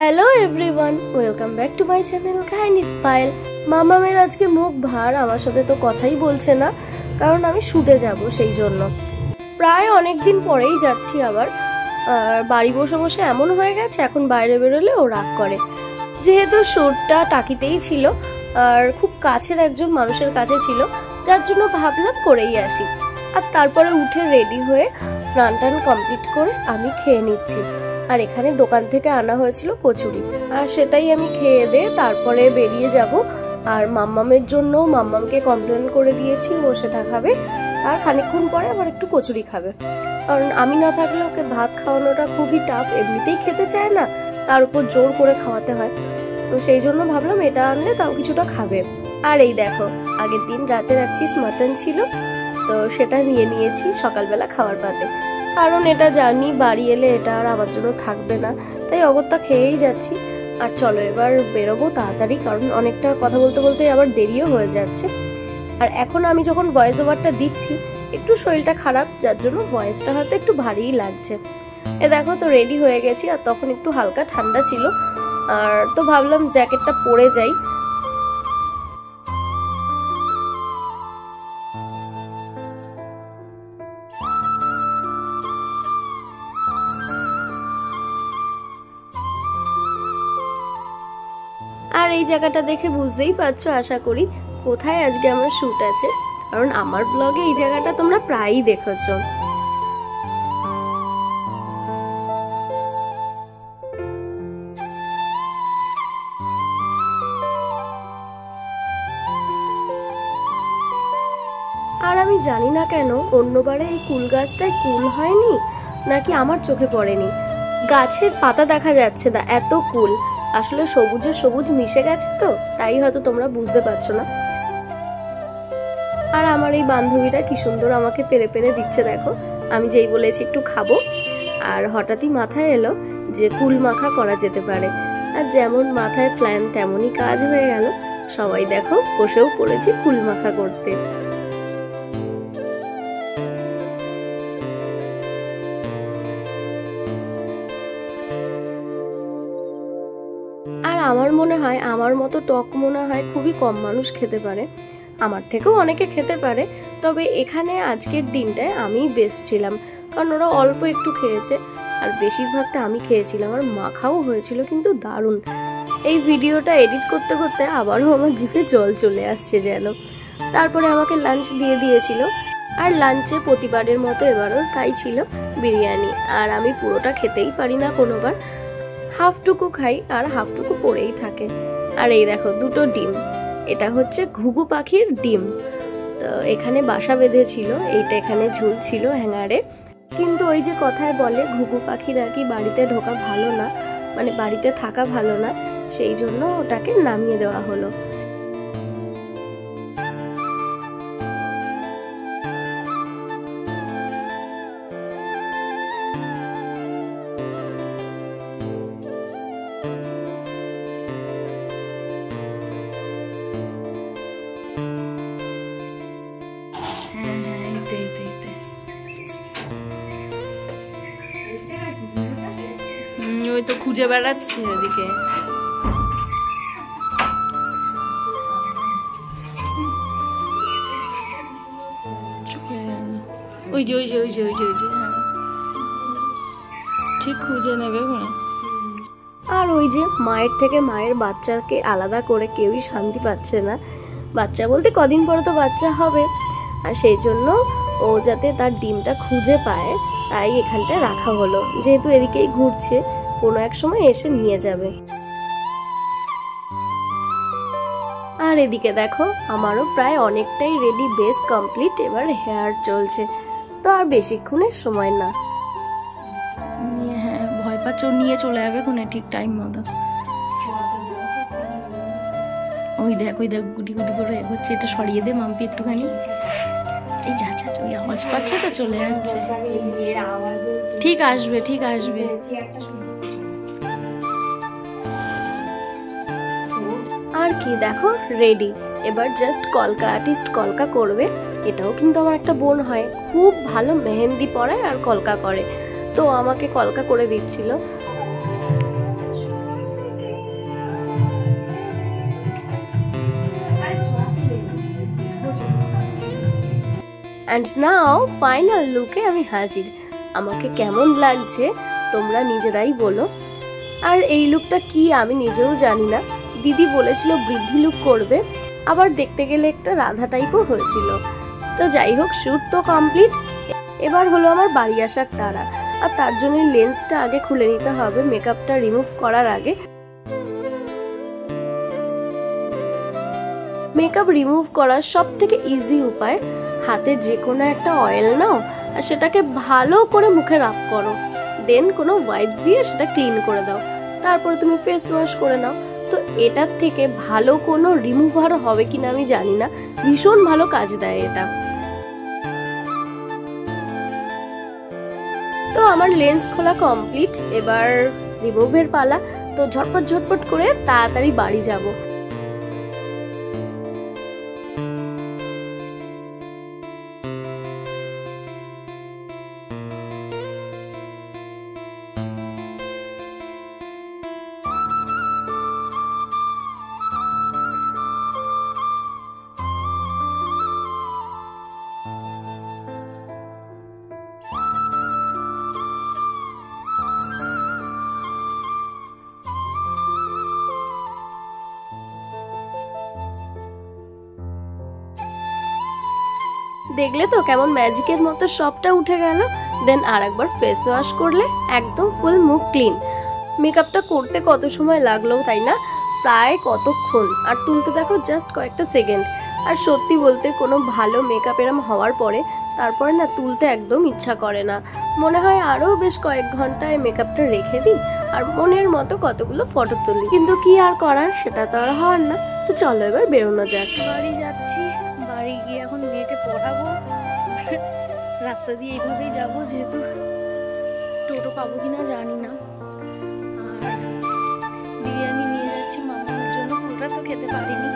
Hello everyone, welcome back to my channel কাহিনী স্পাইল। মামামের আজকে মুখ ভার, আমার সাথে তো কথাই বলছে না, কারণ আমি শুটে যাব সেই জন্য। প্রায় অনেক দিন পরেই যাচ্ছি আবার। আর বাড়ি বসে বসে এমন হয়ে গেছে, এখন বাইরে বেরোলে ও রাগ করে। যেহেতু শ্যুটটা টাকিতেই ছিল আর খুব কাছের একজন মানুষের কাছে ছিল, যার জন্য ভাবলাম করেই আসি। আর তারপরে উঠে রেডি হয়ে স্নান টান কমপ্লিট করে আমি খেয়ে নিচ্ছি। আর এখানে দোকান থেকে আনা হয়েছিল কচুরি, আর সেটাই আমি খেয়ে দিয়ে তারপরে বেরিয়ে যাব। আর মাম্মামের জন্য মাম্মামকে কমপ্লেন করে দিয়েছি, ও সেটা খাবে। আর খানিকক্ষণ পরে আবার একটু কচুরি খাবে, কারণ আমি না থাকলে ওকে ভাত খাওয়ানোটা খুবই টাফ। এমনিতেই খেতে চায় না, তার উপর জোর করে খাওয়াতে হয়। তো সেই জন্য ভাবলাম এটা আনলে তাও কিছুটা খাবে। আর এই দেখো, আগের দিন রাতের এক পিস মাটন ছিল, তো সেটা নিয়ে নিয়েছি সকালবেলা খাওয়ার পাতে। কারণ এটা জানি বাড়ি এলে এটা আর আমার জন্য থাকবে না, তাই অগত্যা খেয়েই যাচ্ছি। আর চলো এবার বেরোবো তাড়াতাড়ি, কারণ অনেকটা কথা বলতে বলতে আবার দেরিও হয়ে যাচ্ছে। আর এখন আমি যখন ভয়েস ওভারটা দিচ্ছি, একটু শরীরটা খারাপ, যার জন্য ভয়েসটা হয়তো একটু ভারীই লাগছে। এ দেখো, তো রেডি হয়ে গেছি, আর তখন একটু হালকা ঠান্ডা ছিল, আর তো ভাবলাম জ্যাকেটটা পরে যাই। আর এই জায়গাটা দেখে বুঝতেই পারছো আশা করি কোথায় আজকে আমার শুট আছে, কারণ আমার ব্লগে এই জায়গাটা তোমরা প্রায়ই দেখেছো। আর আমি জানি না কেন অন্যবারে এই কুল গাছটায় কুল হয়নি, নাকি আমার চোখে পড়েনি। গাছের পাতা দেখা যাচ্ছে না, এত কুল। আসলে সবুজে সবুজ মিশে গেছে, তো তাই হয়তো তোমরা বুঝতে পারছো না। আর আমার এই বান্ধবীরা কি সুন্দর আমাকে পেরে পেরে দিচ্ছে দেখো। আমি যেই বলেছি একটু খাবো, আর হঠাৎই মাথায় এলো যে কুল মাখা করা যেতে পারে। আর যেমন মাথায় প্ল্যান তেমনই কাজ হয়ে গেল। সবাই দেখো বসেও পড়েছি কুল মাখা করতে। আর আমার মনে হয় আমার মতো টক মনে হয় খুবই কম মানুষ খেতে পারে, আমার থেকেও অনেকে খেতে পারে। তবে এখানে আজকের দিনটায় আমিই বেস্ট ছিলাম, কারণ ওরা অল্প একটু খেয়েছে আর বেশিরভাগটা আমি খেয়েছিলাম। আর মাখাও হয়েছিল কিন্তু দারুণ। এই ভিডিওটা এডিট করতে করতে আবারও আমার জিভে জল চলে আসছে যেন। তারপরে আমাকে লাঞ্চ দিয়ে দিয়েছিল, আর লাঞ্চে প্রতিবারের মতো এবারও তাই ছিল বিরিয়ানি। আর আমি পুরোটা খেতেই পারি না কোনোবার, হাফটুকু খাই আর হাফটুকু পড়েই থাকে। আর এই দেখো দুটো ডিম, এটা হচ্ছে ঘুঘু পাখির ডিম। তো এখানে বাসা বেঁধেছিল, এইটা এখানে ঝুলছিল হ্যাঙ্গারে। কিন্তু ওই যে কথায় বলে ঘুঘু পাখি নাকি বাড়িতে ঢোকা ভালো না, মানে বাড়িতে থাকা ভালো না, সেই জন্য ওটাকে নামিয়ে দেওয়া হলো। ওই তো খুঁজে বেড়াচ্ছে ওদিকে। ওই যে ওই যে ওই যে ওই যে ওই যে ঠিক খুঁজে নেবে। আর ওই যে মায়ের থেকে মায়ের বাচ্চাকে আলাদা করে কেউই শান্তি পাচ্ছে না। বাচ্চা বলতে কদিন পরে তো বাচ্চা হবে, আর সেই জন্য ও যাতে তার ডিমটা খুঁজে পায় তাই এখানটায় রাখা হলো। যেহেতু এদিকেই ঘুরছে, কোনো এক সময় এসে নিয়ে যাবে। আর এদিকে দেখো আমারও প্রায় অনেকটাই রেডি, বেস কমপ্লিট। এবার হেয়ার চলছে, তো আর বেশিক্ষণের সময় না। হ্যাঁ, ভয় পাচ্ছ নিয়ে চলে যাবে কোনে ঠিক টাইম মতো। ওই দেখ ওই দেখ গুটি গুটি করে হচ্ছে, এটা সরিয়ে দে মাম্পি একটুখানি। এই যা যা ওই আওয়াজ পাচ্ছে তো চলে যাচ্ছে। ঠিক আসবে ঠিক আসবে। আর কি দেখো রেডি, এবার জাস্ট কলকা আর্টিস্ট কলকা করবে। এটাও কিন্তু আমার একটা বোন হয়, খুব ভালো মেহেন্দি পরায় আর কলকা করে, তো আমাকে কলকা করে দিচ্ছিল। অ্যান্ড নাও ফাইনাল লুকে আমি হাজির। আমাকে কেমন লাগছে তোমরা নিজেরাই বলো। আর এই লুকটা কি আমি নিজেও জানি না, দিদি বলেছিল বৃদ্ধি লুক করবে, আবার দেখতে গেলে একটা রাধা টাইপও হয়েছিল। তো যাই হোক, শ্যুট তো কমপ্লিট। এবার হলো আমার বাড়ি আসার তাড়া, আর তার জন্য লেন্সটা আগে খুলে নিতে হবে মেকআপটা রিমুভ করার আগে। মেকআপ রিমুভ করার সব থেকে ইজি উপায়, হাতে যে কোনো একটা অয়েল নাও আর সেটাকে ভালো করে মুখে রাব করো, দেন কোনো ওয়াইপস দিয়ে সেটা ক্লিন করে দাও, তারপরে তুমি ফেস ওয়াশ করে নাও। তো এটার থেকে ভালো কোনো রিমুভার হবে কিনা আমি জানি না, ভীষণ ভালো কাজ দেয় এটা। তো আমার লেন্স খোলা কমপ্লিট, এবার রিমুভের পালা। তো ঝটপট ঝটপট করে তাড়াতাড়ি বাড়ি যাব। দেখলে তো কেমন ম্যাজিকের মতো সবটা উঠে গেল। দেন আর একবার ফেস ওয়াশ করলে একদম ফুল মুখ ক্লিন। মেকআপটা করতে কত সময় লাগলো তাই না, প্রায় কতক্ষণ, আর তুলতে দেখো জাস্ট কয়েকটা সেকেন্ড। আর সত্যি বলতে কোনো ভালো মেকআপ এরম হওয়ার পরে তারপরে না তুলতে একদম ইচ্ছা করে না, মনে হয় আরো বেশ কয়েক ঘন্টায় মেকআপটা রেখে দিই আর মনের মতো কতগুলো ফটো তুলি, কিন্তু কি আর করার, সেটা তো আর হওয়ার না। তো চলো এবার বেরোনো যাক। বাড়ি যাচ্ছি, বাড়ি গিয়ে এখন মেয়েকে পড়াবো, রাস্তা দিয়ে এইভাবেই যাবো, যেহেতু টোটো পাবো কিনা জানি না। আর বিরিয়ানি নিয়ে যাচ্ছি মামার জন্য, ওটা তো খেতে পারিনি।